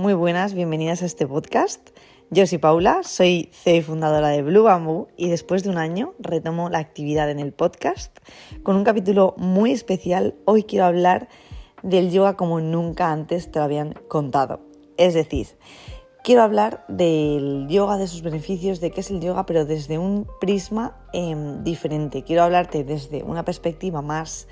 Muy buenas, bienvenidas a este podcast. Yo soy Paula, soy CEO y fundadora de Blue Bamboo y después de un año retomo la actividad en el podcast con un capítulo muy especial. Hoy quiero hablar del yoga como nunca antes te lo habían contado. Es decir, quiero hablar del yoga, de sus beneficios, de qué es el yoga, pero desde un prisma diferente. Quiero hablarte desde una perspectiva más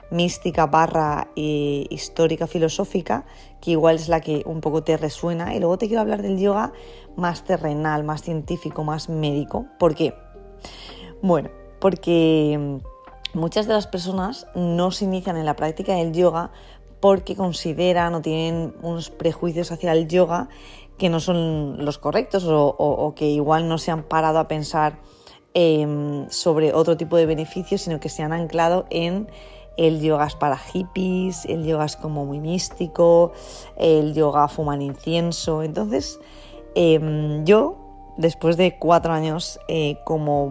mística / histórica, filosófica, que igual es la que un poco te resuena, y luego te quiero hablar del yoga más terrenal, más científico, más médico. ¿Por qué? Bueno, porque muchas de las personas no se inician en la práctica del yoga porque consideran o tienen unos prejuicios hacia el yoga que no son los correctos o que igual no se han parado a pensar sobre otro tipo de beneficios, sino que se han anclado en el yoga es para hippies, el yoga es como muy místico, el yoga fuman incienso. Entonces, yo, después de 4 años como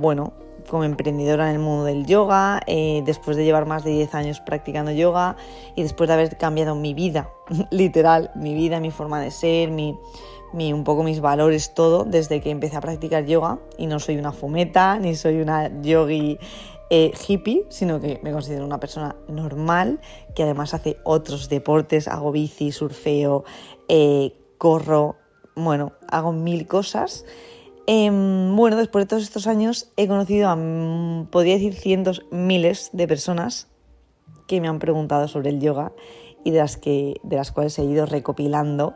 emprendedora en el mundo del yoga, después de llevar más de 10 años practicando yoga y después de haber cambiado mi vida, literal, mi vida, mi forma de ser, un poco mis valores, todo, desde que empecé a practicar yoga, y no soy una fumeta, ni soy una yogi hippie, sino que me considero una persona normal, que además hace otros deportes, hago bici, surfeo, corro, hago 1000 cosas. Después de todos estos años he conocido a, podría decir, cientos, miles de personas que me han preguntado sobre el yoga y de las cuales he ido recopilando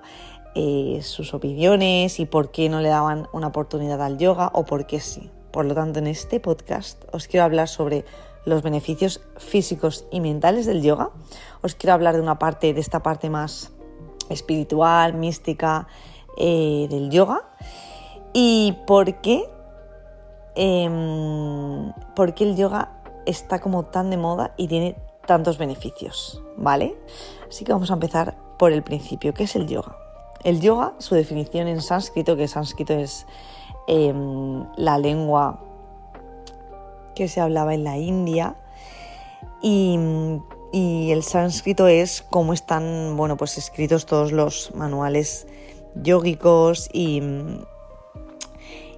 sus opiniones y por qué no le daban una oportunidad al yoga o por qué sí. Por lo tanto, en este podcast os quiero hablar sobre los beneficios físicos y mentales del yoga. Os quiero hablar de esta parte más espiritual, mística del yoga, y por qué el yoga está como tan de moda y tiene tantos beneficios, ¿vale? Así que vamos a empezar por el principio. ¿Qué es el yoga? El yoga, su definición en sánscrito, que sánscrito es la lengua que se hablaba en la India, y el sánscrito es como están escritos todos los manuales yógicos y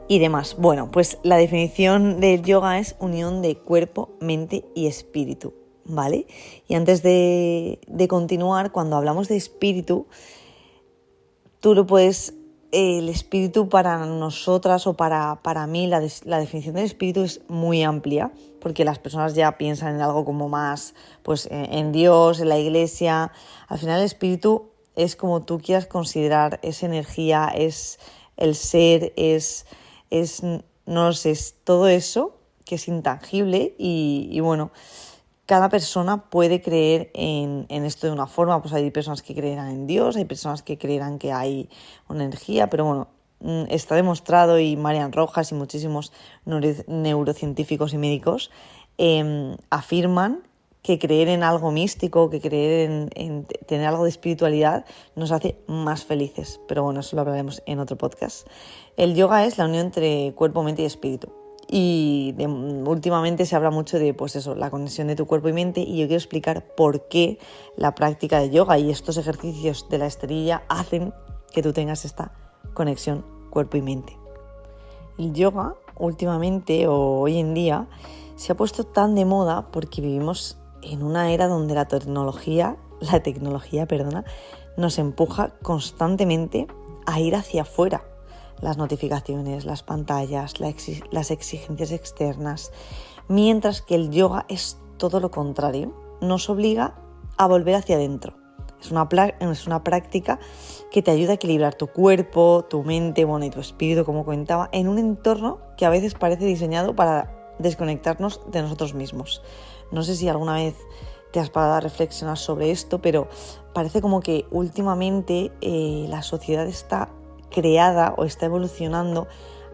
demás. Pues la definición del yoga es unión de cuerpo, mente y espíritu, ¿vale? Y antes de continuar, cuando hablamos de espíritu, tú lo puedes... El espíritu para nosotras o para mí, la definición del espíritu es muy amplia, porque las personas ya piensan en algo como más, en Dios, en la iglesia. Al final el espíritu es como tú quieras considerar, es energía, es el ser, es no lo sé, es todo eso que es intangible y cada persona puede creer en esto de una forma. Pues hay personas que creerán en Dios, hay personas que creerán que hay una energía, pero está demostrado, y Marian Rojas y muchísimos neurocientíficos y médicos afirman que creer en algo místico, que creer en tener algo de espiritualidad nos hace más felices. Pero eso lo hablaremos en otro podcast. El yoga es la unión entre cuerpo, mente y espíritu. Y últimamente se habla mucho de la conexión de tu cuerpo y mente, y yo quiero explicar por qué la práctica de yoga y estos ejercicios de la esterilla hacen que tú tengas esta conexión cuerpo y mente. El yoga últimamente o hoy en día se ha puesto tan de moda porque vivimos en una era donde la tecnología, nos empuja constantemente a ir hacia afuera. Las notificaciones, las pantallas, las exigencias externas, mientras que el yoga es todo lo contrario, nos obliga a volver hacia adentro. Es una práctica que te ayuda a equilibrar tu cuerpo, tu mente, y tu espíritu, como comentaba, en un entorno que a veces parece diseñado para desconectarnos de nosotros mismos. No sé si alguna vez te has parado a reflexionar sobre esto, pero parece como que últimamente la sociedad está creada o está evolucionando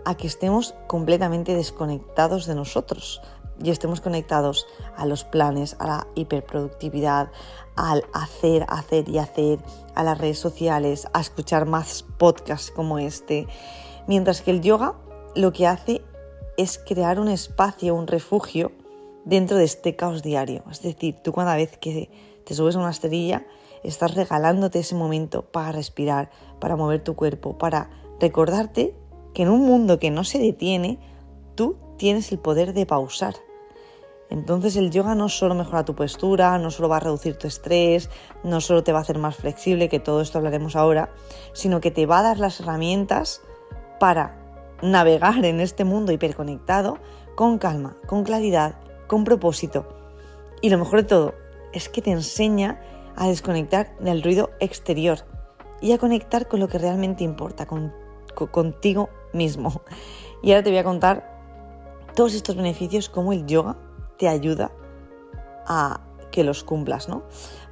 a que estemos completamente desconectados de nosotros y estemos conectados a los planes, a la hiperproductividad, al hacer y hacer, a las redes sociales, a escuchar más podcasts como este, mientras que el yoga lo que hace es crear un espacio, un refugio dentro de este caos diario. Es decir, tú cada vez que te subes a una esterilla estás regalándote ese momento para respirar, para mover tu cuerpo, para recordarte que en un mundo que no se detiene, tú tienes el poder de pausar. Entonces el yoga no solo mejora tu postura, no solo va a reducir tu estrés, no solo te va a hacer más flexible, que todo esto hablaremos ahora, sino que te va a dar las herramientas para navegar en este mundo hiperconectado con calma, con claridad, con propósito. Y lo mejor de todo es que te enseña a desconectar del ruido exterior y a conectar con lo que realmente importa, contigo mismo. Y ahora te voy a contar todos estos beneficios, cómo el yoga te ayuda a que los cumplas, ¿no?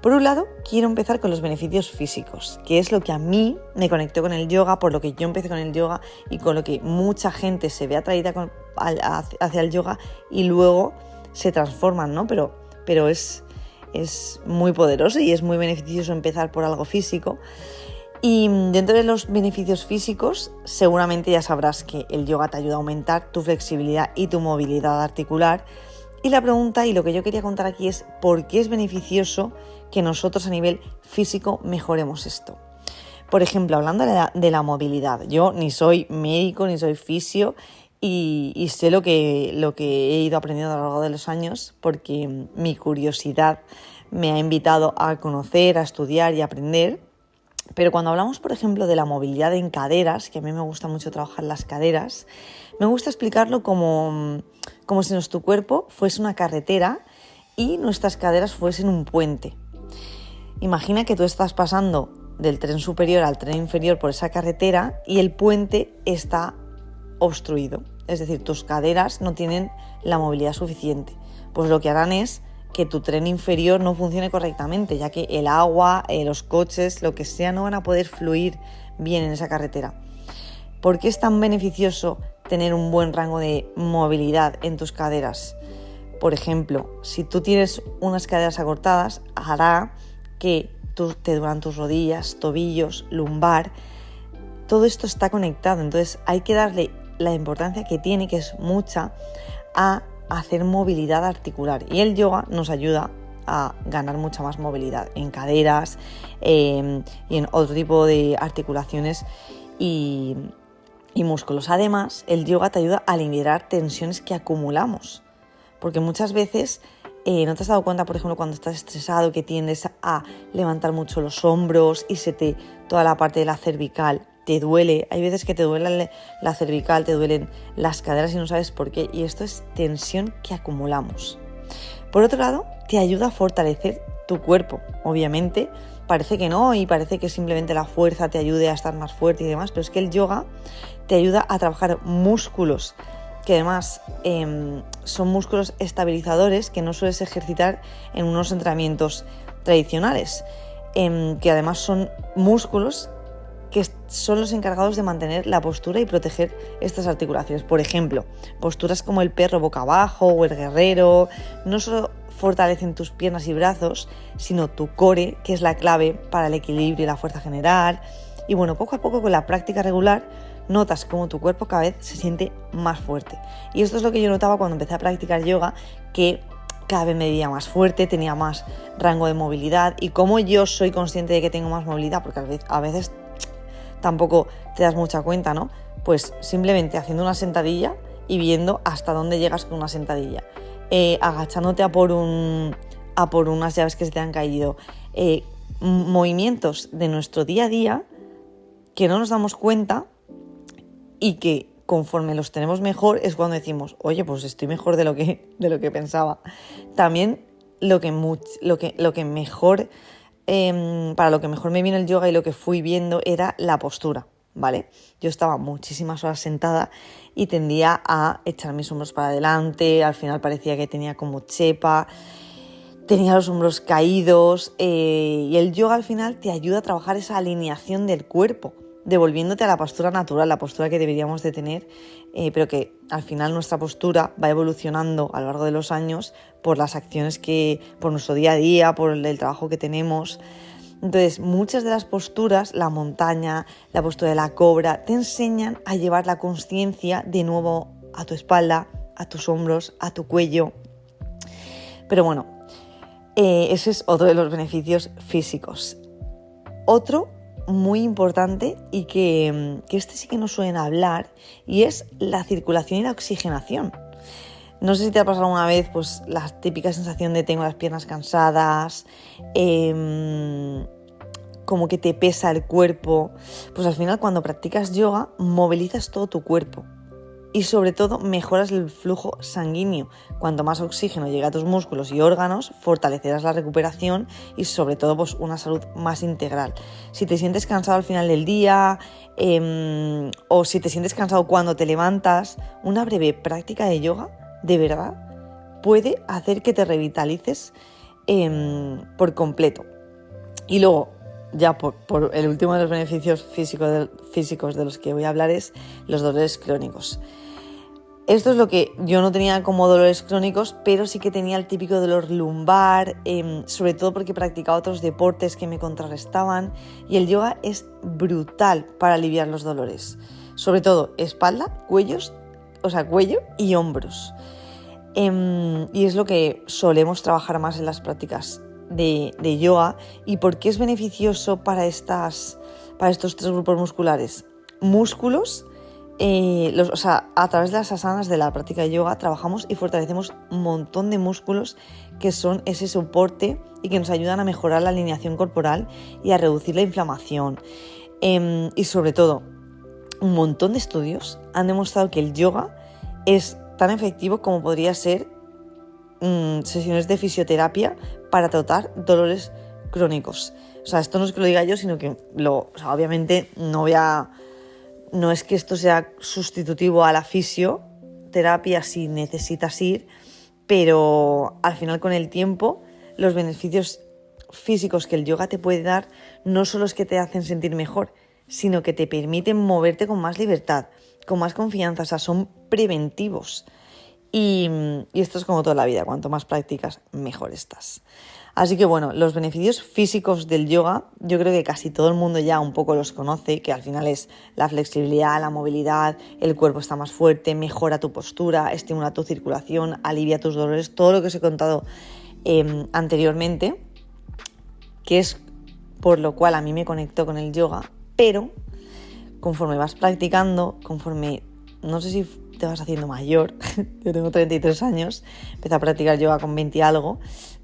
Por un lado, quiero empezar con los beneficios físicos, que es lo que a mí me conectó con el yoga, por lo que yo empecé con el yoga y con lo que mucha gente se ve atraída hacia el yoga y luego se transforman, ¿no? Pero es muy poderoso y es muy beneficioso empezar por algo físico. Y dentro de los beneficios físicos, seguramente ya sabrás que el yoga te ayuda a aumentar tu flexibilidad y tu movilidad articular. Y la pregunta y lo que yo quería contar aquí es ¿por qué es beneficioso que nosotros a nivel físico mejoremos esto? Por ejemplo, hablando de la movilidad, yo ni soy médico ni soy fisio y sé lo que he ido aprendiendo a lo largo de los años porque mi curiosidad me ha invitado a conocer, a estudiar y a aprender. Pero cuando hablamos, por ejemplo, de la movilidad en caderas, que a mí me gusta mucho trabajar las caderas, me gusta explicarlo como si nuestro cuerpo fuese una carretera y nuestras caderas fuesen un puente. Imagina que tú estás pasando del tren superior al tren inferior por esa carretera y el puente está obstruido. Es decir, tus caderas no tienen la movilidad suficiente. Pues lo que harán es que tu tren inferior no funcione correctamente, ya que el agua, los coches, lo que sea, no van a poder fluir bien en esa carretera. ¿Por qué es tan beneficioso tener un buen rango de movilidad en tus caderas? Por ejemplo, si tú tienes unas caderas acortadas, hará que te duelan tus rodillas, tobillos, lumbar. Todo esto está conectado, entonces hay que darle la importancia que tiene, que es mucha, a hacer movilidad articular. Y el yoga nos ayuda a ganar mucha más movilidad en caderas y en otro tipo de articulaciones y músculos. Además, el yoga te ayuda a liberar tensiones que acumulamos. Porque muchas veces ¿no te has dado cuenta, por ejemplo, cuando estás estresado que tiendes a levantar mucho los hombros y toda la parte de la cervical te duele? Hay veces que te duele la cervical, te duelen las caderas y no sabes por qué. Y esto es tensión que acumulamos. Por otro lado, te ayuda a fortalecer tu cuerpo. Obviamente, parece que no y parece que simplemente la fuerza te ayude a estar más fuerte y demás, pero es que el yoga te ayuda a trabajar músculos que además son músculos estabilizadores que no sueles ejercitar en unos entrenamientos tradicionales, que además son músculos que son los encargados de mantener la postura y proteger estas articulaciones. Por ejemplo, posturas como el perro boca abajo o el guerrero no solo fortalecen tus piernas y brazos, sino tu core, que es la clave para el equilibrio y la fuerza general. Y bueno, poco a poco con la práctica regular notas cómo tu cuerpo cada vez se siente más fuerte. Y esto es lo que yo notaba cuando empecé a practicar yoga, que cada vez me veía más fuerte, tenía más rango de movilidad. Y como yo soy consciente de que tengo más movilidad, porque a veces tampoco te das mucha cuenta, ¿no? Pues simplemente haciendo una sentadilla y viendo hasta dónde llegas con una sentadilla, agachándote a por unas llaves que se te han caído, movimientos de nuestro día a día que no nos damos cuenta y que conforme los tenemos mejor es cuando decimos, oye, pues estoy mejor de lo que pensaba. También lo que mejor para lo que mejor me vino el yoga y lo que fui viendo era la postura, ¿vale? Yo estaba muchísimas horas sentada y tendía a echar mis hombros para adelante, al final parecía que tenía como chepa, tenía los hombros caídos, y el yoga al final te ayuda a trabajar esa alineación del cuerpo, devolviéndote a la postura natural, la postura que deberíamos de tener, pero que al final nuestra postura va evolucionando a lo largo de los años por las acciones por nuestro día a día, por el trabajo que tenemos. Entonces, muchas de las posturas, la montaña, la postura de la cobra, te enseñan a llevar la consciencia de nuevo a tu espalda, a tus hombros, a tu cuello. Pero bueno, ese es otro de los beneficios físicos. Otro muy importante y que este sí que no suelen hablar, y es la circulación y la oxigenación. No sé si te ha pasado alguna vez pues la típica sensación de tengo las piernas cansadas, como que te pesa el cuerpo. Pues al final, cuando practicas yoga, movilizas todo tu cuerpo y sobre todo mejoras el flujo sanguíneo. Cuanto más oxígeno llega a tus músculos y órganos, fortalecerás la recuperación y sobre todo pues una salud más integral. Si te sientes cansado al final del día o si te sientes cansado cuando te levantas, una breve práctica de yoga de verdad puede hacer que te revitalices por completo. Y luego, ya por el último de los beneficios físicos de los que voy a hablar es los dolores crónicos. Esto es lo que yo no tenía como dolores crónicos, pero sí que tenía el típico dolor lumbar, sobre todo porque practicaba otros deportes que me contrarrestaban, y el yoga es brutal para aliviar los dolores, sobre todo espalda, cuello y hombros. Y es lo que solemos trabajar más en las prácticas de yoga. ¿Y por qué es beneficioso para estos tres grupos musculares? Músculos, a través de las asanas de la práctica de yoga trabajamos y fortalecemos un montón de músculos que son ese soporte y que nos ayudan a mejorar la alineación corporal y a reducir la inflamación. Y sobre todo, un montón de estudios han demostrado que el yoga es tan efectivo como podría ser sesiones de fisioterapia para tratar dolores crónicos. O sea, esto no es que lo diga yo, sino que obviamente no es que esto sea sustitutivo a la fisioterapia si necesitas ir, pero al final con el tiempo los beneficios físicos que el yoga te puede dar no solo es que te hacen sentir mejor, sino que te permiten moverte con más libertad, con más confianza, o sea, son preventivos. Y esto es como toda la vida, cuanto más practicas, mejor estás. Así que bueno, los beneficios físicos del yoga, yo creo que casi todo el mundo ya un poco los conoce, que al final es la flexibilidad, la movilidad, el cuerpo está más fuerte, mejora tu postura, estimula tu circulación, alivia tus dolores, todo lo que os he contado anteriormente, que es por lo cual a mí me conectó con el yoga, pero conforme vas practicando, no sé si te vas haciendo mayor, yo tengo 33 años, empecé a practicar yoga con 20 y algo,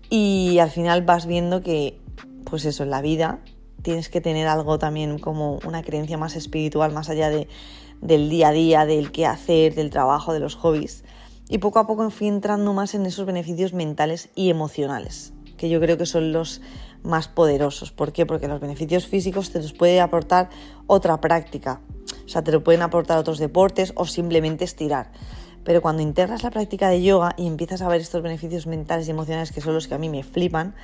y al final vas viendo que, pues eso, en la vida tienes que tener algo también como una creencia más espiritual, más allá del día a día, del qué hacer, del trabajo, de los hobbies, y poco a poco fui entrando más en esos beneficios mentales y emocionales, que yo creo que son los más poderosos. ¿Por qué? Porque los beneficios físicos te los puede aportar otra práctica. O sea, te lo pueden aportar otros deportes o simplemente estirar. Pero cuando integras la práctica de yoga y empiezas a ver estos beneficios mentales y emocionales, que son los que a mí me flipan,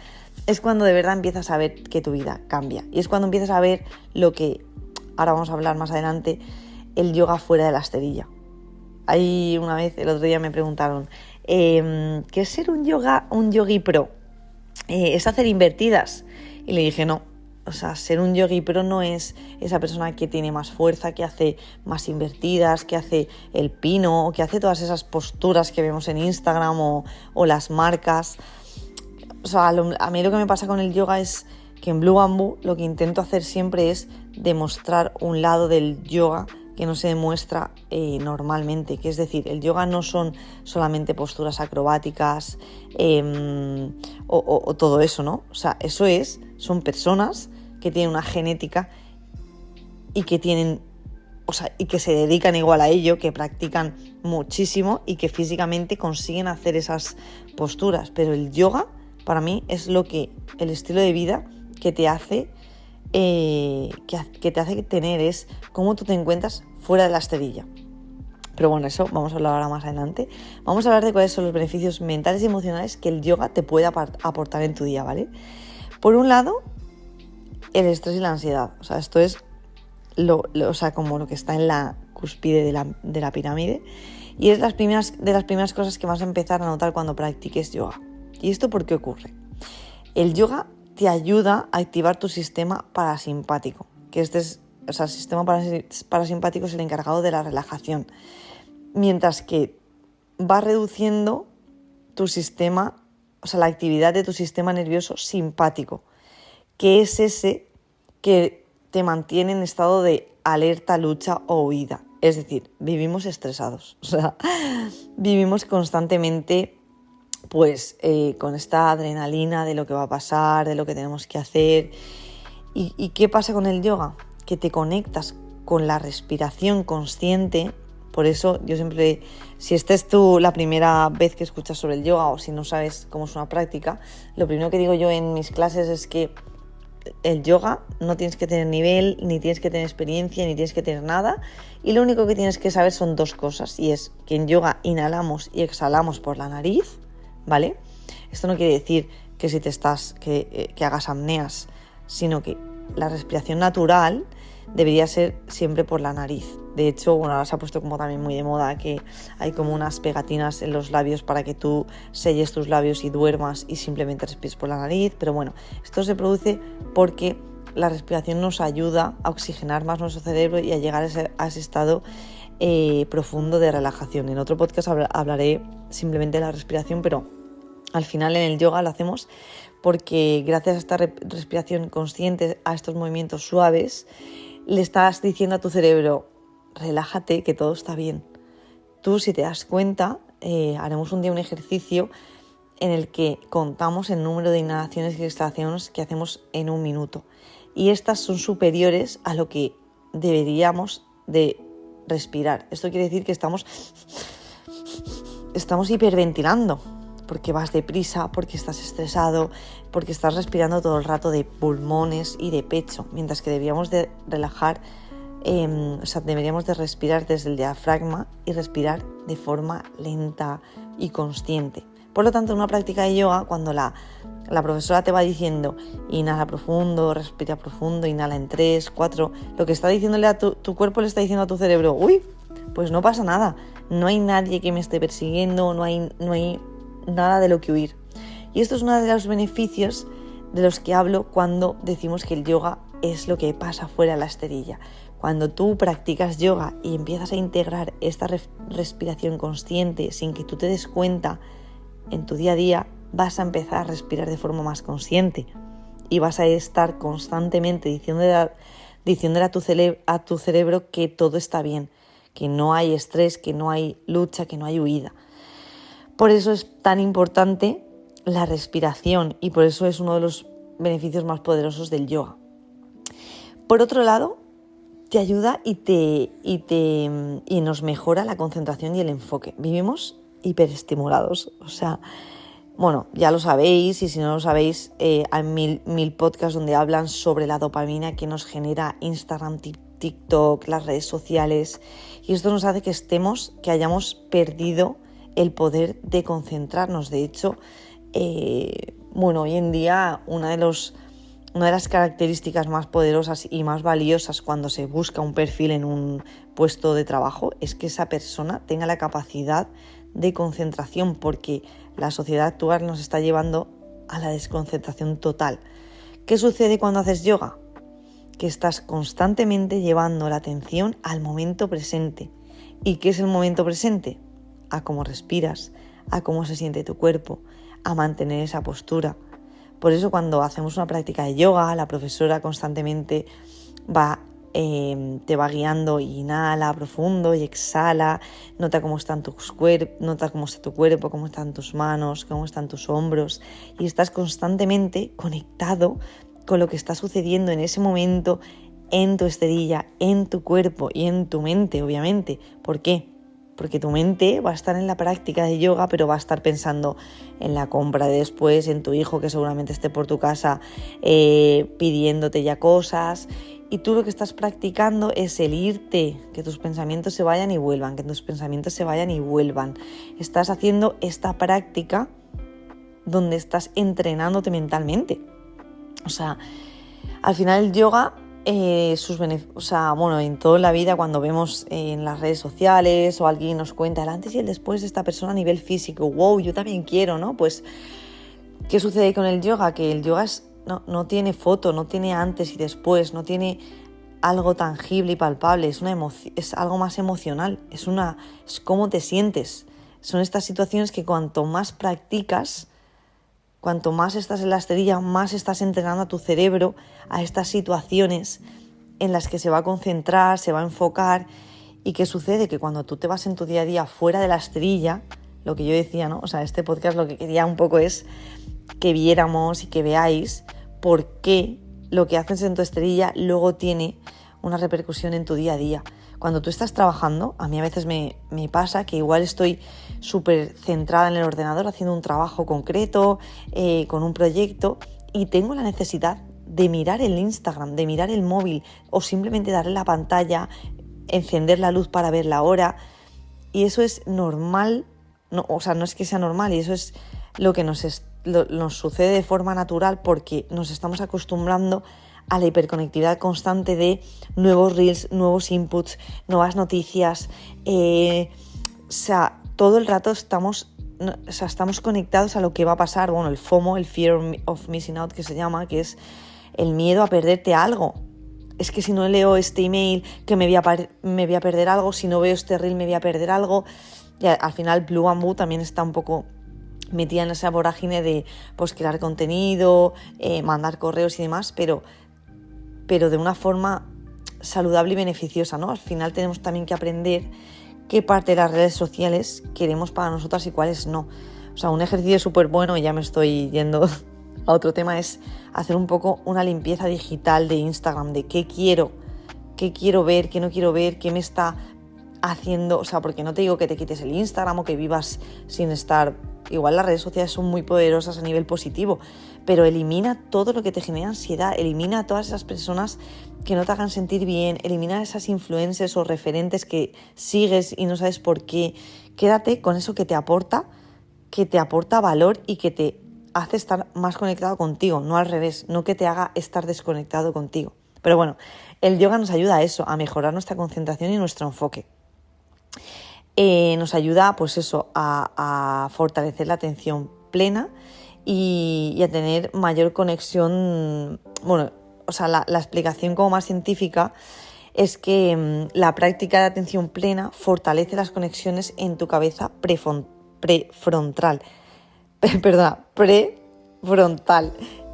es cuando de verdad empiezas a ver que tu vida cambia. Y es cuando empiezas a ver lo que, ahora vamos a hablar más adelante, el yoga fuera de la esterilla. Ahí una vez, el otro día me preguntaron, ¿qué es ser un yogi pro? ¿Es hacer invertidas? Y le dije, no. O sea, ser un yogi pro no es esa persona que tiene más fuerza, que hace más invertidas, que hace el pino o que hace todas esas posturas que vemos en Instagram o las marcas. O sea, a mí lo que me pasa con el yoga es que en Blue Bamboo lo que intento hacer siempre es demostrar un lado del yoga que no se demuestra normalmente, que es decir, el yoga no son solamente posturas acrobáticas o todo eso, ¿no? O sea, son personas que tienen una genética y que se dedican igual a ello, que practican muchísimo y que físicamente consiguen hacer esas posturas. Pero el yoga, para mí, es el estilo de vida que te hace tener, es cómo tú te encuentras fuera de la esterilla. Pero bueno, eso vamos a hablar ahora más adelante. Vamos a hablar de cuáles son los beneficios mentales y emocionales que el yoga te puede aportar en tu día, ¿vale? Por un lado, el estrés y la ansiedad. O sea, esto es como lo que está en la cúspide de la pirámide. Y es de las primeras cosas que vas a empezar a notar cuando practiques yoga. ¿Y esto por qué ocurre? El yoga te ayuda a activar tu sistema parasimpático, que el sistema parasimpático es el encargado de la relajación, mientras que va reduciendo la actividad de tu sistema nervioso simpático, que es ese que te mantiene en estado de alerta, lucha o huida. Es decir, vivimos estresados, o sea, vivimos constantemente pues con esta adrenalina de lo que va a pasar, de lo que tenemos que hacer. ¿Y qué pasa con el yoga? Que te conectas con la respiración consciente. Por eso yo siempre, si esta es la primera vez que escuchas sobre el yoga o si no sabes cómo es una práctica, lo primero que digo yo en mis clases es que el yoga no tienes que tener nivel, ni tienes que tener experiencia, ni tienes que tener nada. Y lo único que tienes que saber son dos cosas. Y es que en yoga inhalamos y exhalamos por la nariz, ¿vale? Esto no quiere decir que si que hagas apneas, sino que la respiración natural debería ser siempre por la nariz. De hecho, ahora se ha puesto como también muy de moda que hay como unas pegatinas en los labios para que tú selles tus labios y duermas y simplemente respires por la nariz. Pero bueno, esto se produce porque la respiración nos ayuda a oxigenar más nuestro cerebro y a llegar a ese estado profundo de relajación. En otro podcast hablaré simplemente de la respiración, pero al final en el yoga lo hacemos porque gracias a esta respiración consciente, a estos movimientos suaves, le estás diciendo a tu cerebro: relájate, que todo está bien. Tú, si te das cuenta, haremos un día un ejercicio en el que contamos el número de inhalaciones y exhalaciones que hacemos en un minuto. Y estas son superiores a lo que deberíamos de respirar. Esto quiere decir que estamos hiperventilando, porque vas deprisa, porque estás estresado, porque estás respirando todo el rato de pulmones y de pecho, mientras que deberíamos de relajar, deberíamos de respirar desde el diafragma y respirar de forma lenta y consciente. Por lo tanto, en una práctica de yoga, cuando la profesora te va diciendo inhala profundo, respira profundo, inhala en 3, 4, lo que está diciéndole a tu cuerpo le está diciendo a tu cerebro: uy, pues no pasa nada, no hay nadie que me esté persiguiendo, no hay nada de lo que huir. Y esto es uno de los beneficios de los que hablo cuando decimos que el yoga es lo que pasa fuera de la esterilla. Cuando tú practicas yoga y empiezas a integrar esta respiración consciente sin que tú te des cuenta en tu día a día, vas a empezar a respirar de forma más consciente y vas a estar constantemente diciéndole a tu cerebro que todo está bien, que no hay estrés, que no hay lucha, que no hay huida. Por eso es tan importante la respiración y por eso es uno de los beneficios más poderosos del yoga. Por otro lado, te ayuda y nos mejora la concentración y el enfoque. Vivimos hiperestimulados, o sea, bueno, ya lo sabéis, y si no lo sabéis, hay mil podcasts donde hablan sobre la dopamina que nos genera Instagram, TikTok, las redes sociales, y esto nos hace que hayamos perdido el poder de concentrarnos. De hecho, hoy en día una de las características más poderosas y más valiosas cuando se busca un perfil en un puesto de trabajo es que esa persona tenga la capacidad de concentración, porque la sociedad actual nos está llevando a la desconcentración total. ¿Qué sucede cuando haces yoga? Que estás constantemente llevando la atención al momento presente. ¿Y qué es el momento presente? A cómo respiras, a cómo se siente tu cuerpo, a mantener esa postura. Por eso cuando hacemos una práctica de yoga, la profesora constantemente te va guiando: inhala profundo y exhala, nota cómo está tu cuerpo, cómo están tus manos, cómo están tus hombros, y estás constantemente conectado con lo que está sucediendo en ese momento en tu esterilla, en tu cuerpo y en tu mente, obviamente. ¿Por qué? Porque tu mente va a estar en la práctica de yoga, pero va a estar pensando en la compra de después, en tu hijo que seguramente esté por tu casa pidiéndote ya cosas. Y tú lo que estás practicando es el irte, que tus pensamientos se vayan y vuelvan, que tus pensamientos se vayan y vuelvan. Estás haciendo esta práctica donde estás entrenándote mentalmente. O sea, al final el yoga, en toda la vida, cuando vemos en las redes sociales o alguien nos cuenta el antes y el después de esta persona a nivel físico, wow, yo también quiero, ¿no? Pues, ¿qué sucede con el yoga? Que el yoga no tiene foto, no tiene antes y después, no tiene algo tangible y palpable, es algo más emocional, es cómo te sientes. Son estas situaciones que cuanto más practicas, Cuanto más estás en la esterilla, más estás entrenando a tu cerebro a estas situaciones en las que se va a concentrar, se va a enfocar. ¿Y qué sucede? Que cuando tú te vas en tu día a día fuera de la esterilla, lo que yo decía, ¿no? O sea, este podcast lo que quería un poco es que viéramos y que veáis por qué lo que haces en tu esterilla luego tiene una repercusión en tu día a día. Cuando tú estás trabajando, a mí a veces me pasa que igual estoy súper centrada en el ordenador haciendo un trabajo concreto, con un proyecto, y tengo la necesidad de mirar el Instagram, de mirar el móvil o simplemente darle la pantalla, encender la luz para ver la hora, y eso es normal, no, o sea, no es que sea normal, y eso es lo que nos sucede de forma natural porque nos estamos acostumbrando a la hiperconectividad constante de nuevos reels, nuevos inputs, nuevas noticias. O sea, todo el rato estamos conectados a lo que va a pasar. Bueno, el FOMO, el Fear of Missing Out, que se llama, que es el miedo a perderte algo. Es que si no leo este email, que me voy a perder algo. Si no veo este reel, me voy a perder algo. Y al final Blue Bamboo también está un poco metida en esa vorágine de pues crear contenido, mandar correos y demás, pero de una forma saludable y beneficiosa, ¿no? Al final tenemos también que aprender qué parte de las redes sociales queremos para nosotras y cuáles no. O sea, un ejercicio súper bueno, y ya me estoy yendo a otro tema, es hacer un poco una limpieza digital de Instagram, de qué quiero ver, qué no quiero ver, qué me está haciendo. O sea, porque no te digo que te quites el Instagram o que vivas sin estar. Igual las redes sociales son muy poderosas a nivel positivo, pero elimina todo lo que te genera ansiedad, elimina a todas esas personas que no te hagan sentir bien, elimina esas influencers o referentes que sigues y no sabes por qué. Quédate con eso que te aporta valor y que te hace estar más conectado contigo, no al revés, no que te haga estar desconectado contigo. Pero bueno, el yoga nos ayuda a eso, a mejorar nuestra concentración y nuestro enfoque. Nos ayuda, pues eso, a fortalecer la atención plena y a tener mayor conexión. Bueno, o sea, la explicación como más científica es que la práctica de atención plena fortalece las conexiones en tu cabeza prefrontal,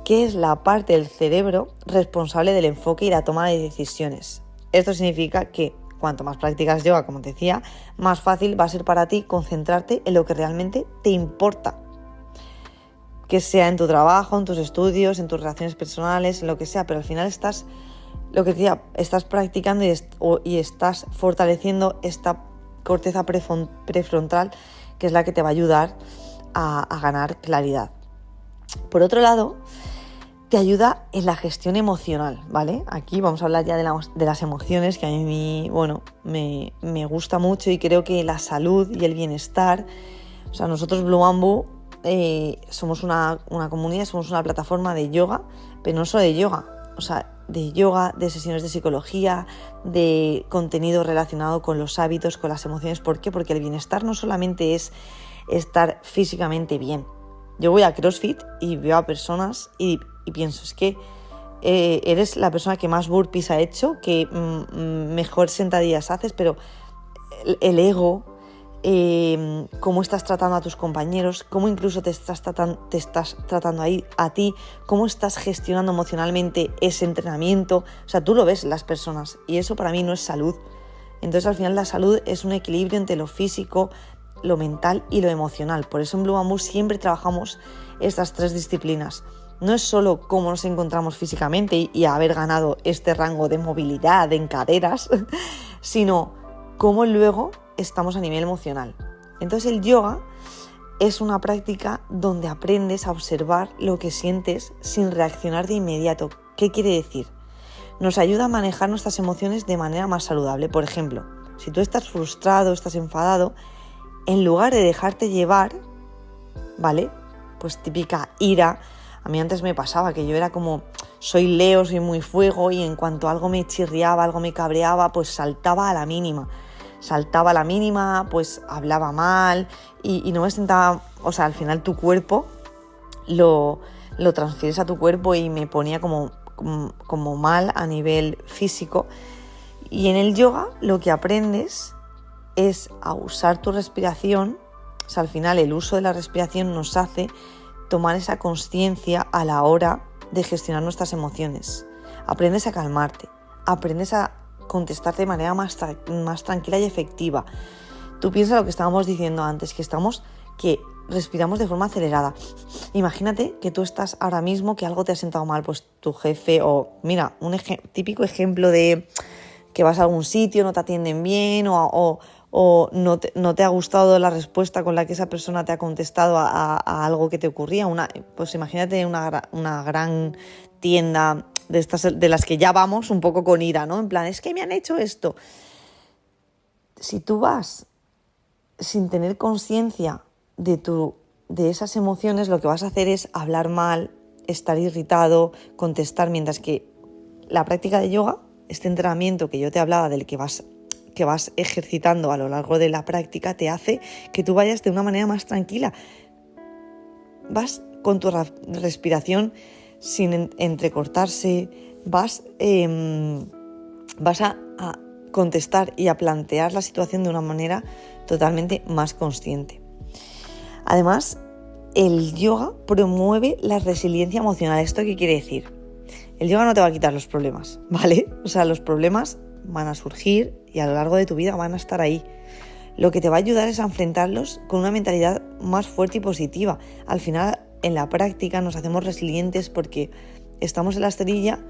que es la parte del cerebro responsable del enfoque y la toma de decisiones. Esto significa que cuanto más practicas yoga, como te decía, más fácil va a ser para ti concentrarte en lo que realmente te importa. Que sea en tu trabajo, en tus estudios, en tus relaciones personales, en lo que sea, pero al final estás practicando y estás fortaleciendo esta corteza prefrontal, que es la que te va a ayudar a ganar claridad. Por otro lado, te ayuda en la gestión emocional, ¿vale? Aquí vamos a hablar ya de las emociones, que a mí, bueno, me gusta mucho, y creo que la salud y el bienestar, o sea, nosotros Blue Bamboo somos una comunidad, somos una plataforma de yoga, pero no solo de yoga, o sea, de yoga, de sesiones de psicología, de contenido relacionado con los hábitos, con las emociones. ¿Por qué? Porque el bienestar no solamente es estar físicamente bien. Yo voy a CrossFit y veo a personas y pienso, es que eres la persona que más burpees ha hecho, que mejor sentadillas haces, pero el ego, cómo estás tratando a tus compañeros, cómo incluso te estás tratando a ti, cómo estás gestionando emocionalmente ese entrenamiento. O sea, tú lo ves en las personas, y eso para mí no es salud. Entonces, al final, la salud es un equilibrio entre lo físico, lo mental y lo emocional. Por eso en Blue Bamboo siempre trabajamos estas tres disciplinas. No es solo cómo nos encontramos físicamente y haber ganado este rango de movilidad en caderas, sino cómo luego estamos a nivel emocional. Entonces el yoga es una práctica donde aprendes a observar lo que sientes sin reaccionar de inmediato. ¿Qué quiere decir? Nos ayuda a manejar nuestras emociones de manera más saludable. Por ejemplo, si tú estás frustrado, estás enfadado, en lugar de dejarte llevar, ¿vale? Pues típica ira. A mí antes me pasaba que yo era como, soy Leo, soy muy fuego, y en cuanto algo me chirriaba, algo me cabreaba, pues saltaba a la mínima, pues hablaba mal y no me sentaba. O sea, al final tu cuerpo lo transfieres a tu cuerpo y me ponía como mal a nivel físico. Y en el yoga lo que aprendes es a usar tu respiración. O sea, al final el uso de la respiración nos hace tomar esa conciencia a la hora de gestionar nuestras emociones. Aprendes a calmarte, aprendes a contestar de manera más tranquila y efectiva. Tú piensas lo que estábamos diciendo antes, que respiramos de forma acelerada. Imagínate que tú estás ahora mismo, que algo te ha sentado mal, pues tu jefe, o mira, un típico ejemplo de que vas a algún sitio, no te atienden bien, o no te ha gustado la respuesta con la que esa persona te ha contestado a algo que te ocurría. Pues imagínate una gran tienda de estas de las que ya vamos un poco con ira, ¿no? En plan, es que me han hecho esto. Si tú vas sin tener conciencia de esas emociones, lo que vas a hacer es hablar mal, estar irritado, contestar, mientras que la práctica de yoga, este entrenamiento que yo te hablaba del que vas ejercitando a lo largo de la práctica, te hace que tú vayas de una manera más tranquila. Vas con tu respiración sin entrecortarse, vas a contestar y a plantear la situación de una manera totalmente más consciente. Además, el yoga promueve la resiliencia emocional. ¿Esto qué quiere decir? El yoga no te va a quitar los problemas, ¿vale? O sea, los problemas van a surgir y a lo largo de tu vida van a estar ahí. Lo que te va a ayudar es a enfrentarlos con una mentalidad más fuerte y positiva. Al final, en la práctica nos hacemos resilientes porque estamos en la esterilla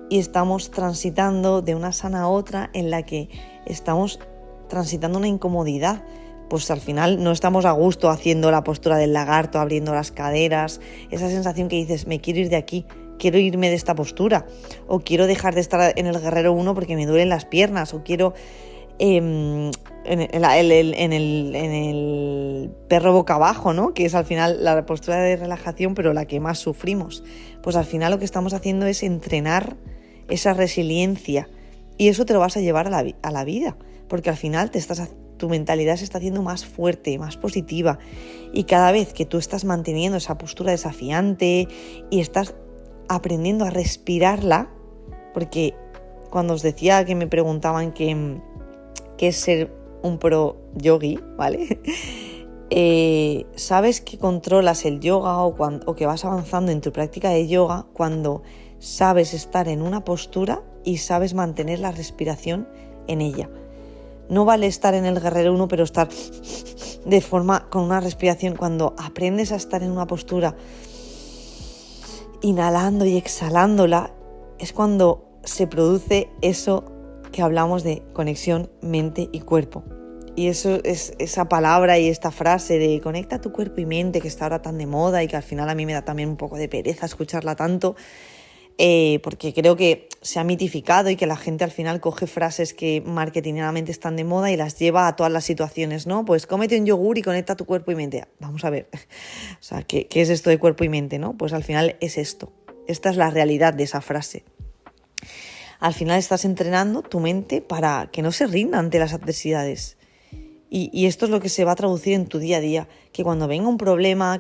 y estamos transitando de una sana a otra en la que estamos transitando una incomodidad. Pues al final no estamos a gusto haciendo la postura del lagarto, abriendo las caderas, esa sensación que dices, me quiero ir de aquí, quiero irme de esta postura, o quiero dejar de estar en el guerrero 1 porque me duelen las piernas, o quiero en el perro boca abajo, ¿no? Que es al final la postura de relajación, pero la que más sufrimos. Pues al final lo que estamos haciendo es entrenar esa resiliencia, y eso te lo vas a llevar a la vida, porque al final tu mentalidad se está haciendo más fuerte, más positiva, y cada vez que tú estás manteniendo esa postura desafiante y estás aprendiendo a respirarla, porque cuando os decía que me preguntaban qué es ser un pro yogi, ¿vale? Sabes que controlas el yoga o que vas avanzando en tu práctica de yoga cuando sabes estar en una postura y sabes mantener la respiración en ella. No vale estar en el guerrero 1, pero estar con una respiración. Cuando aprendes a estar en una postura inhalando y exhalándola, es cuando se produce eso que hablamos de conexión mente y cuerpo. Y eso es esa palabra y esta frase de conecta tu cuerpo y mente, que está ahora tan de moda y que al final a mí me da también un poco de pereza escucharla tanto, porque creo que se ha mitificado y que la gente al final coge frases que marketingeramente están de moda y las lleva a todas las situaciones, ¿no? Pues cómete un yogur y conecta tu cuerpo y mente. Vamos a ver, o sea, ¿qué es esto de cuerpo y mente, no? Pues al final es esto. Esta es la realidad de esa frase. Al final estás entrenando tu mente para que no se rinda ante las adversidades. Y esto es lo que se va a traducir en tu día a día. Que cuando venga un problema,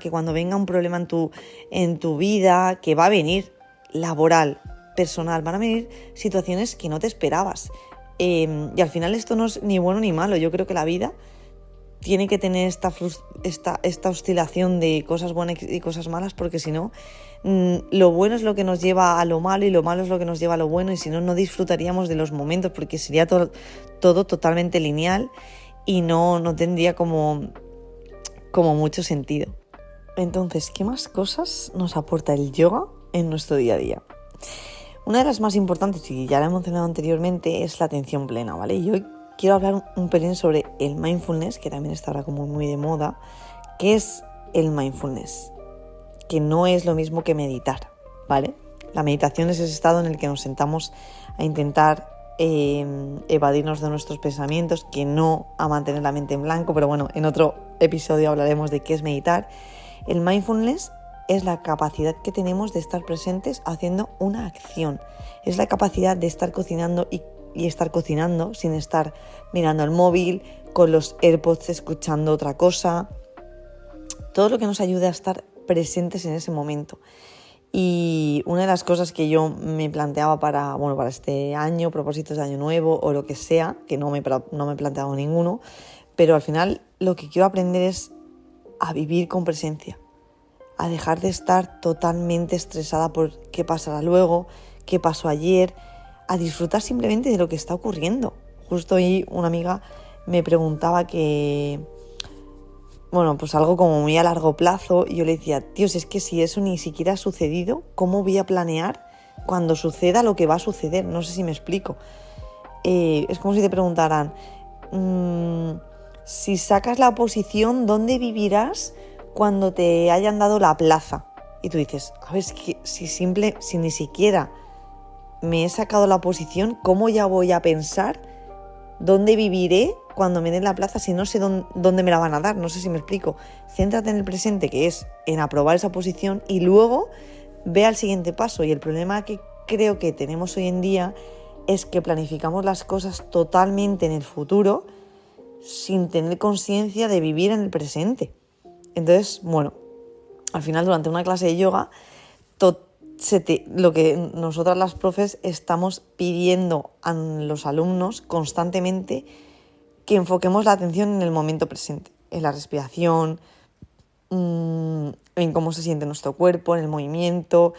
en tu vida, que va a venir laboral, personal, van a venir situaciones que no te esperabas. Y al final esto no es ni bueno ni malo. Yo creo que la vida tiene que tener esta oscilación de cosas buenas y cosas malas, porque si no, lo bueno es lo que nos lleva a lo malo y lo malo es lo que nos lleva a lo bueno, y si no, no disfrutaríamos de los momentos, porque sería todo totalmente lineal y no tendría como mucho sentido. Entonces, ¿qué más cosas nos aporta el yoga en nuestro día a día? Una de las más importantes, y ya la he mencionado anteriormente, es la atención plena, ¿vale? Y hoy quiero hablar un pelín sobre el mindfulness, que también está ahora como muy de moda. ¿Qué es el mindfulness? Que no es lo mismo que meditar, ¿vale? La meditación es ese estado en el que nos sentamos a intentar evadirnos de nuestros pensamientos, que no a mantener la mente en blanco, pero bueno, en otro episodio hablaremos de qué es meditar. El mindfulness es la capacidad que tenemos de estar presentes haciendo una acción. Es la capacidad de estar cocinando y estar cocinando sin estar mirando el móvil, con los AirPods escuchando otra cosa. Todo lo que nos ayude a estar presentes en ese momento. Y una de las cosas que yo me planteaba para este año, propósitos de año nuevo o lo que sea, que no me he planteado ninguno, pero al final lo que quiero aprender es a vivir con presencia, a dejar de estar totalmente estresada por qué pasará luego, qué pasó ayer, a disfrutar simplemente de lo que está ocurriendo. Justo hoy una amiga me preguntaba pues algo como muy a largo plazo, y yo le decía, Dios, es que si eso ni siquiera ha sucedido, ¿cómo voy a planear cuando suceda lo que va a suceder? No sé si me explico. Es como si te preguntaran, si sacas la oposición, ¿dónde vivirás cuando te hayan dado la plaza? Y tú dices, a ver, es que si ni siquiera me he sacado la oposición, ¿cómo ya voy a pensar dónde viviré cuando me den la plaza si no sé dónde me la van a dar? No sé si me explico. Céntrate en el presente, que es en aprobar esa oposición, y luego ve al siguiente paso. Y el problema que creo que tenemos hoy en día es que planificamos las cosas totalmente en el futuro sin tener conciencia de vivir en el presente. Entonces, al final durante una clase de yoga, lo que nosotras las profes estamos pidiendo a los alumnos constantemente, que enfoquemos la atención en el momento presente, en la respiración, en cómo se siente nuestro cuerpo, en el movimiento.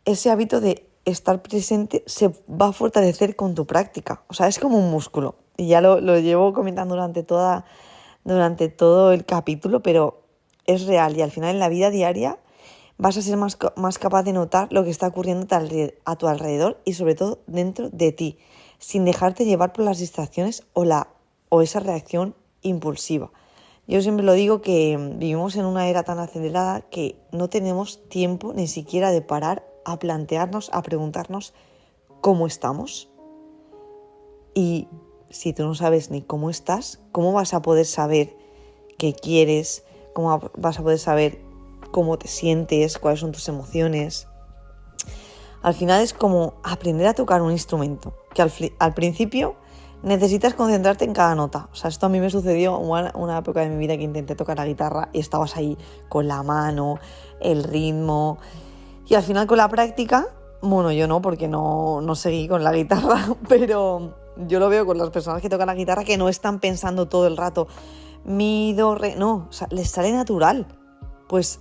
Ese hábito de estar presente se va a fortalecer con tu práctica. O sea, es como un músculo. Y ya lo llevo comentando durante todo el capítulo, pero es real. Y al final en la vida diaria vas a ser más capaz de notar lo que está ocurriendo a tu alrededor y sobre todo dentro de ti, sin dejarte llevar por las distracciones o esa reacción impulsiva. Yo siempre lo digo, que vivimos en una era tan acelerada que no tenemos tiempo ni siquiera de parar a plantearnos, a preguntarnos cómo estamos. Y si tú no sabes ni cómo estás, ¿cómo vas a poder saber qué quieres? ¿Cómo vas a poder saber cómo te sientes? ¿Cuáles son tus emociones? Al final es como aprender a tocar un instrumento, que al principio necesitas concentrarte en cada nota. O sea, esto a mí me sucedió una época de mi vida que intenté tocar la guitarra y estabas ahí con la mano, el ritmo. Y al final con la práctica, yo no, porque no seguí con la guitarra, pero yo lo veo con las personas que tocan la guitarra, que no están pensando todo el rato mi, do, re, no, o sea, les sale natural. Pues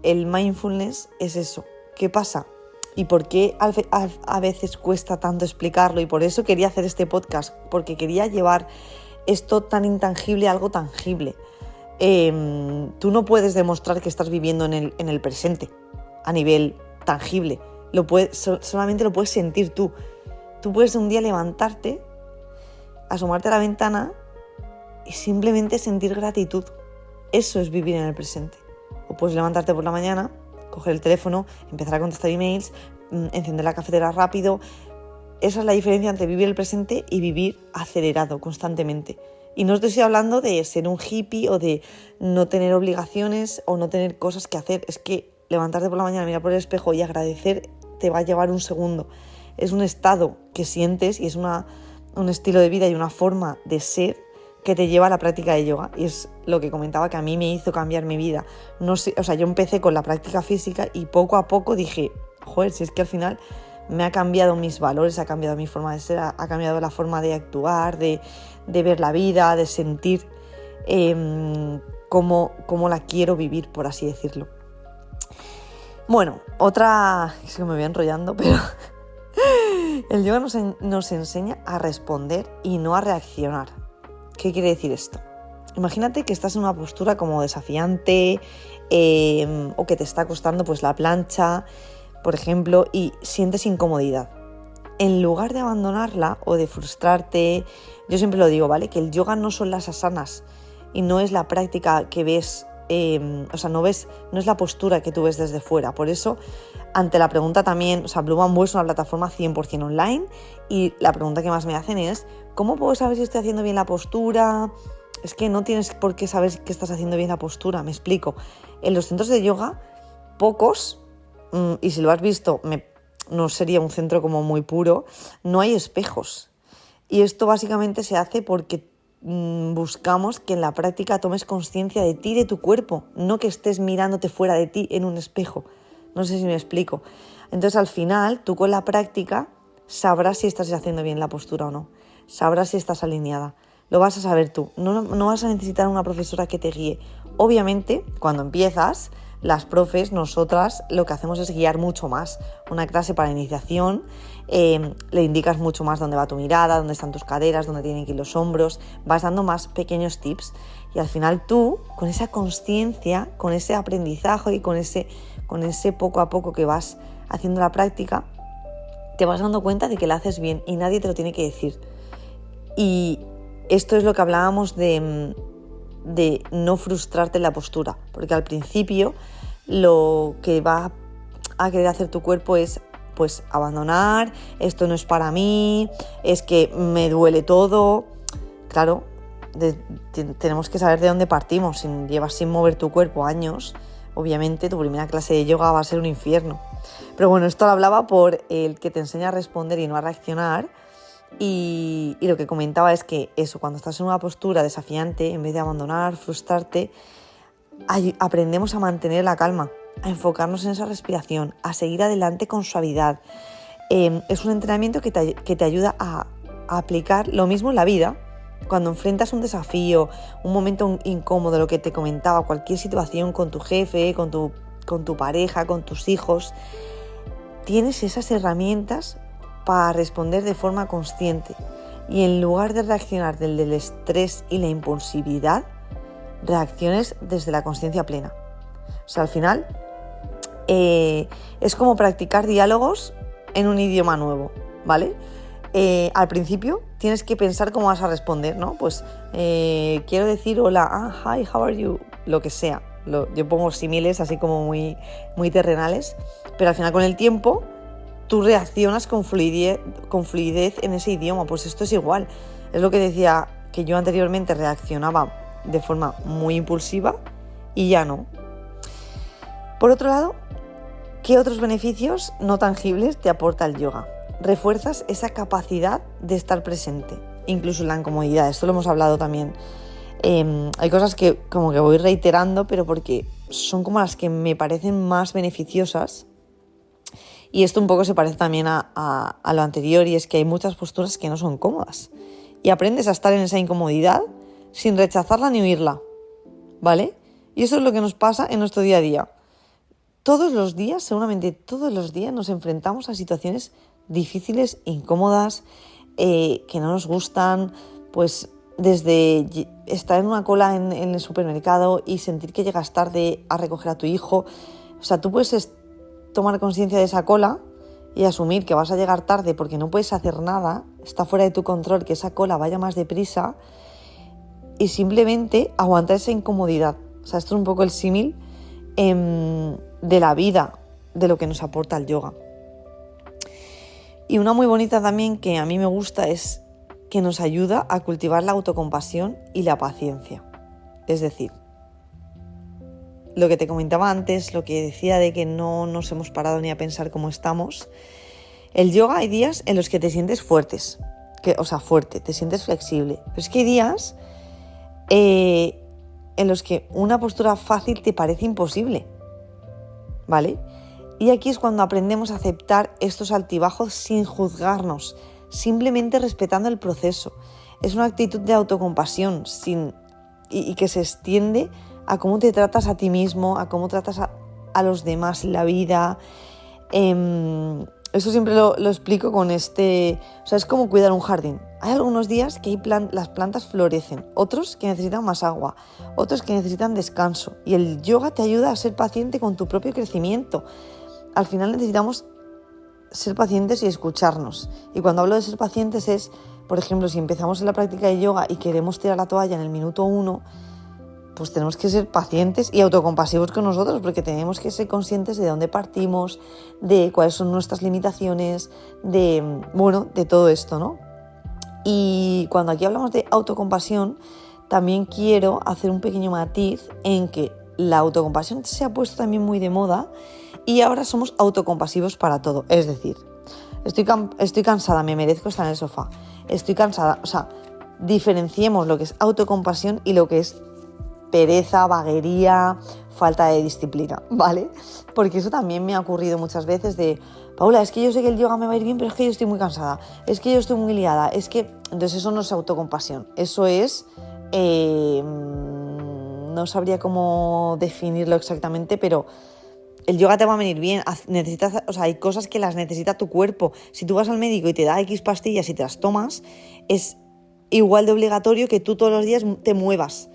el mindfulness es eso. ¿Qué pasa? ¿Y por qué a veces cuesta tanto explicarlo? Y por eso quería hacer este podcast, porque quería llevar esto tan intangible a algo tangible. Tú no puedes demostrar que estás viviendo en el presente a nivel tangible. Solamente lo puedes sentir tú. Tú puedes un día levantarte, asomarte a la ventana y simplemente sentir gratitud. Eso es vivir en el presente. O puedes levantarte por la mañana, coger el teléfono, empezar a contestar emails, encender la cafetera rápido. Esa es la diferencia entre vivir el presente y vivir acelerado constantemente. Y no te estoy hablando de ser un hippie o de no tener obligaciones o no tener cosas que hacer. Es que levantarte por la mañana, mirar por el espejo y agradecer te va a llevar un segundo. Es un estado que sientes y es un estilo de vida y una forma de ser que te lleva a la práctica de yoga. Y es lo que comentaba, que a mí me hizo cambiar mi vida. No sé, yo empecé con la práctica física y poco a poco dije, si es que al final me ha cambiado mis valores, ha cambiado mi forma de ser, ha cambiado la forma de actuar, de ver la vida, de sentir cómo la quiero vivir, por así decirlo. Es que me voy enrollando, pero el yoga nos enseña a responder y no a reaccionar. ¿Qué quiere decir esto? Imagínate que estás en una postura como desafiante o que te está costando la plancha, por ejemplo, y sientes incomodidad. En lugar de abandonarla o de frustrarte, yo siempre lo digo, ¿vale? Que el yoga no son las asanas y no es la práctica que ves, no es la postura que tú ves desde fuera. Por eso, ante la pregunta también, Blue Bamboo es una plataforma 100% online y la pregunta que más me hacen es, ¿cómo puedo saber si estoy haciendo bien la postura? Es que no tienes por qué saber que estás haciendo bien la postura, me explico. En los centros de yoga, pocos, y si lo has visto, no sería un centro como muy puro, no hay espejos. Y esto básicamente se hace porque buscamos que en la práctica tomes conciencia de ti y de tu cuerpo, no que estés mirándote fuera de ti en un espejo. No sé si me explico. Entonces al final, tú con la práctica sabrás si estás haciendo bien la postura o no. Sabrás si estás alineada. Lo vas a saber tú. No vas a necesitar una profesora que te guíe. Obviamente, cuando empiezas, las profes, nosotras, lo que hacemos es guiar mucho más. Una clase para iniciación, le indicas mucho más dónde va tu mirada, dónde están tus caderas, dónde tienen que ir los hombros, vas dando más pequeños tips y al final tú, con esa consciencia, con ese aprendizaje y con ese poco a poco que vas haciendo la práctica, te vas dando cuenta de que la haces bien y nadie te lo tiene que decir. Y esto es lo que hablábamos de no frustrarte en la postura, porque al principio lo que va a querer hacer tu cuerpo es pues abandonar, esto no es para mí, es que me duele todo. Claro, tenemos que saber de dónde partimos. Si llevas sin mover tu cuerpo años, obviamente tu primera clase de yoga va a ser un infierno. Pero bueno, esto lo hablaba por el que te enseña a responder y no a reaccionar. Y lo que comentaba es que eso, cuando estás en una postura desafiante, en vez de abandonar, frustrarte, aprendemos a mantener la calma, a enfocarnos en esa respiración, a seguir adelante con suavidad. Es un entrenamiento que te ayuda a aplicar lo mismo en la vida. Cuando enfrentas un desafío, un momento incómodo, lo que te comentaba, cualquier situación con tu jefe, con tu pareja, con tus hijos, tienes esas herramientas para responder de forma consciente y en lugar de reaccionar desde el estrés y la impulsividad, reacciones desde la consciencia plena. O sea, al final es como practicar diálogos en un idioma nuevo, ¿vale? Al principio tienes que pensar cómo vas a responder, ¿no? Pues quiero decir hola, hi, how are you, lo que sea. Yo pongo símiles así como muy, muy terrenales, pero al final con el tiempo tú reaccionas con fluidez en ese idioma. Pues esto es igual. Es lo que decía, que yo anteriormente reaccionaba de forma muy impulsiva y ya no. Por otro lado, ¿qué otros beneficios no tangibles te aporta el yoga? Refuerzas esa capacidad de estar presente, incluso en la incomodidad. Esto lo hemos hablado también. Hay cosas que como que voy reiterando, pero porque son como las que me parecen más beneficiosas. Y esto un poco se parece también a lo anterior, y es que hay muchas posturas que no son cómodas. Y aprendes a estar en esa incomodidad sin rechazarla ni huirla, ¿vale? Y eso es lo que nos pasa en nuestro día a día. Todos los días, seguramente todos los días, nos enfrentamos a situaciones difíciles, incómodas, que no nos gustan, pues desde estar en una cola en el supermercado y sentir que llegas tarde a recoger a tu hijo. O sea, tú puedes tomar conciencia de esa cola y asumir que vas a llegar tarde porque no puedes hacer nada, está fuera de tu control que esa cola vaya más deprisa, y simplemente aguantar esa incomodidad. O sea, esto es un poco el símil de la vida, de lo que nos aporta el yoga. Y una muy bonita también que a mí me gusta es que nos ayuda a cultivar la autocompasión y la paciencia. Es decir, lo que te comentaba antes, lo que decía de que no nos hemos parado ni a pensar cómo estamos. El yoga, hay días en los que te sientes fuerte, te sientes flexible. Pero es que hay días en los que una postura fácil te parece imposible, ¿vale? Y aquí es cuando aprendemos a aceptar estos altibajos sin juzgarnos, simplemente respetando el proceso. Es una actitud de autocompasión y que se extiende a cómo te tratas a ti mismo, a cómo tratas a los demás en la vida. Eso siempre lo explico con o sea, es como cuidar un jardín. Hay algunos días que las plantas florecen, otros que necesitan más agua, otros que necesitan descanso. Y el yoga te ayuda a ser paciente con tu propio crecimiento. Al final necesitamos ser pacientes y escucharnos. Y cuando hablo de ser pacientes es, por ejemplo, si empezamos en la práctica de yoga y queremos tirar la toalla en el minuto 1, pues tenemos que ser pacientes y autocompasivos con nosotros, porque tenemos que ser conscientes de dónde partimos, de cuáles son nuestras limitaciones, de todo esto, ¿no? Y cuando aquí hablamos de autocompasión, también quiero hacer un pequeño matiz en que la autocompasión se ha puesto también muy de moda y ahora somos autocompasivos para todo. Es decir, estoy cansada, me merezco estar en el sofá, estoy cansada. O sea, diferenciemos lo que es autocompasión y lo que es pereza, vaguería, falta de disciplina, ¿vale? Porque eso también me ha ocurrido muchas veces de, Paula, es que yo sé que el yoga me va a ir bien, pero es que yo estoy muy cansada, es que yo estoy muy liada, es que... Entonces eso no es autocompasión, eso es, no sabría cómo definirlo exactamente, pero el yoga te va a venir bien. Hay cosas que las necesita tu cuerpo. Si tú vas al médico y te da X pastillas y te las tomas, es igual de obligatorio que tú todos los días te muevas,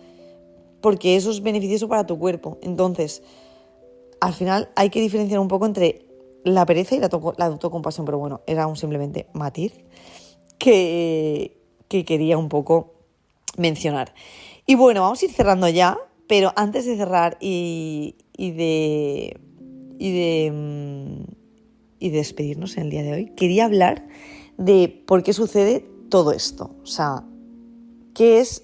porque eso es beneficioso para tu cuerpo. Entonces, al final hay que diferenciar un poco entre la pereza y la autocompasión, pero bueno, era un simplemente matiz que quería un poco mencionar. Y bueno, vamos a ir cerrando ya, pero antes de cerrar y de despedirnos en el día de hoy, quería hablar de por qué sucede todo esto. O sea, qué es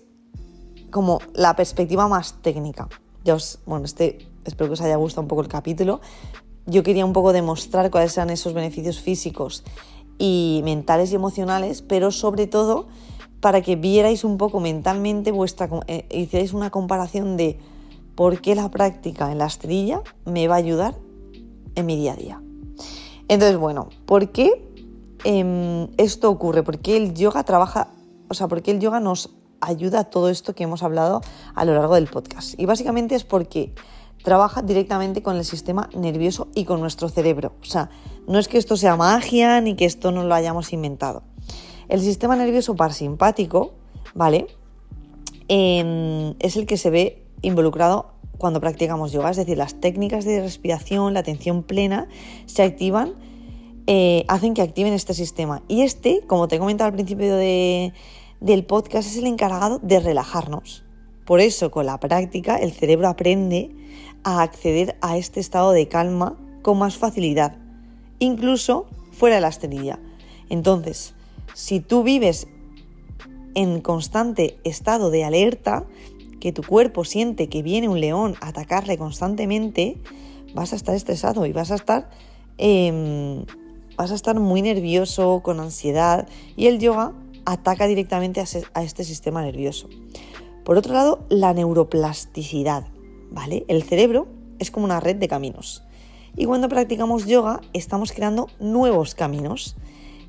como la perspectiva más técnica. Espero que os haya gustado un poco el capítulo. Yo quería un poco demostrar cuáles eran esos beneficios físicos y mentales y emocionales, pero sobre todo para que vierais un poco mentalmente hicierais una comparación de por qué la práctica en la esterilla me va a ayudar en mi día a día. Entonces, bueno, ¿por qué esto ocurre? ¿Por qué el yoga por qué el yoga nos ayuda a todo esto que hemos hablado a lo largo del podcast? Y básicamente es porque trabaja directamente con el sistema nervioso y con nuestro cerebro. O sea, no es que esto sea magia ni que esto no lo hayamos inventado. El sistema nervioso parasimpático, ¿vale? Es el que se ve involucrado cuando practicamos yoga. Es decir, las técnicas de respiración, la atención plena, se activan, hacen que activen este sistema. Y como te he comentado al principio del podcast, es el encargado de relajarnos. Por eso, con la práctica, el cerebro aprende a acceder a este estado de calma con más facilidad, incluso fuera de la esterilla. Entonces, si tú vives en constante estado de alerta, que tu cuerpo siente que viene un león a atacarle constantemente, vas a estar estresado y vas a estar muy nervioso, con ansiedad, y el yoga ataca directamente a este sistema nervioso. Por otro lado, la neuroplasticidad, ¿vale? El cerebro es como una red de caminos. Y cuando practicamos yoga, estamos creando nuevos caminos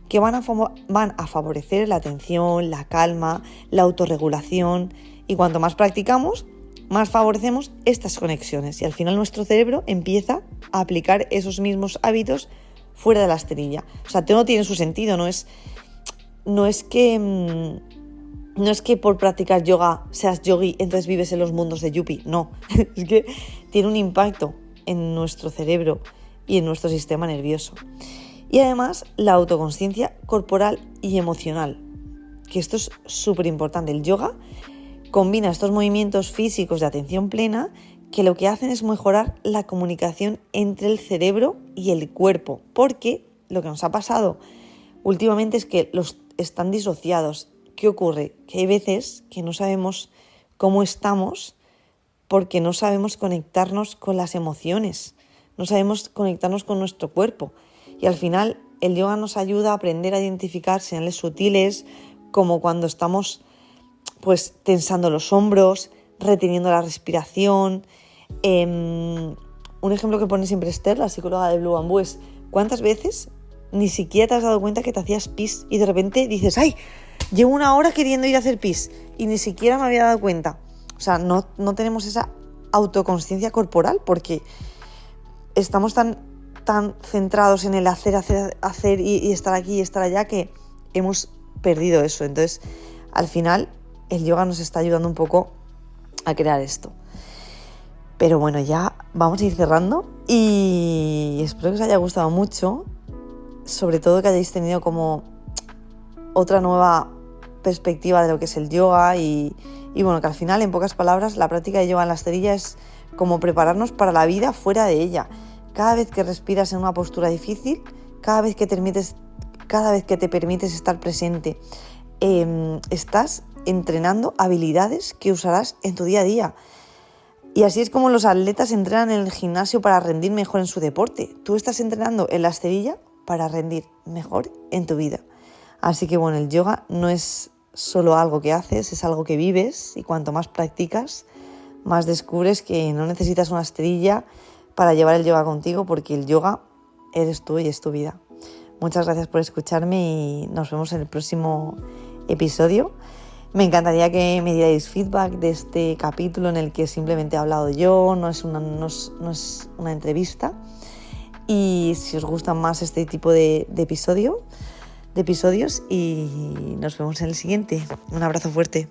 que van a favorecer la atención, la calma, la autorregulación. Y cuanto más practicamos, más favorecemos estas conexiones. Y al final nuestro cerebro empieza a aplicar esos mismos hábitos fuera de la esterilla. O sea, no tiene su sentido, no es que por practicar yoga seas yogi, entonces vives en los mundos de Yuppie. No, es que tiene un impacto en nuestro cerebro y en nuestro sistema nervioso. Y además la autoconsciencia corporal y emocional, que esto es súper importante. El yoga combina estos movimientos físicos de atención plena que lo que hacen es mejorar la comunicación entre el cerebro y el cuerpo, porque lo que nos ha pasado últimamente es que los están disociados. ¿Qué ocurre? Que hay veces que no sabemos cómo estamos porque no sabemos conectarnos con las emociones, no sabemos conectarnos con nuestro cuerpo. Y al final el yoga nos ayuda a aprender a identificar señales sutiles, como cuando estamos pues tensando los hombros, reteniendo la respiración. Un ejemplo que pone siempre Esther, la psicóloga de Blue Bamboo, es ¿cuántas veces ni siquiera te has dado cuenta que te hacías pis y de repente dices ¡ay! Llevo una hora queriendo ir a hacer pis y ni siquiera me había dado cuenta. O sea, no tenemos esa autoconsciencia corporal porque estamos tan centrados en el hacer y estar aquí y estar allá que hemos perdido eso. Entonces, al final, el yoga nos está ayudando un poco a crear esto. Pero bueno, ya vamos a ir cerrando y espero que os haya gustado mucho, sobre todo que hayáis tenido como otra nueva perspectiva de lo que es el yoga y bueno, que al final, en pocas palabras, la práctica de yoga en la esterilla es como prepararnos para la vida fuera de ella. Cada vez que respiras en una postura difícil, cada vez que te permites estar presente, estás entrenando habilidades que usarás en tu día a día. Y así es como los atletas entrenan en el gimnasio para rendir mejor en su deporte. Tú estás entrenando en la esterilla para rendir mejor en tu vida. Así que bueno, el yoga no es solo algo que haces, es algo que vives, y cuanto más practicas, más descubres que no necesitas una esterilla para llevar el yoga contigo, porque el yoga eres tú y es tu vida. Muchas gracias por escucharme y nos vemos en el próximo episodio. Me encantaría que me dierais feedback de este capítulo en el que simplemente he hablado yo, no es una entrevista. Y si os gustan más este tipo de episodios, y nos vemos en el siguiente. Un abrazo fuerte.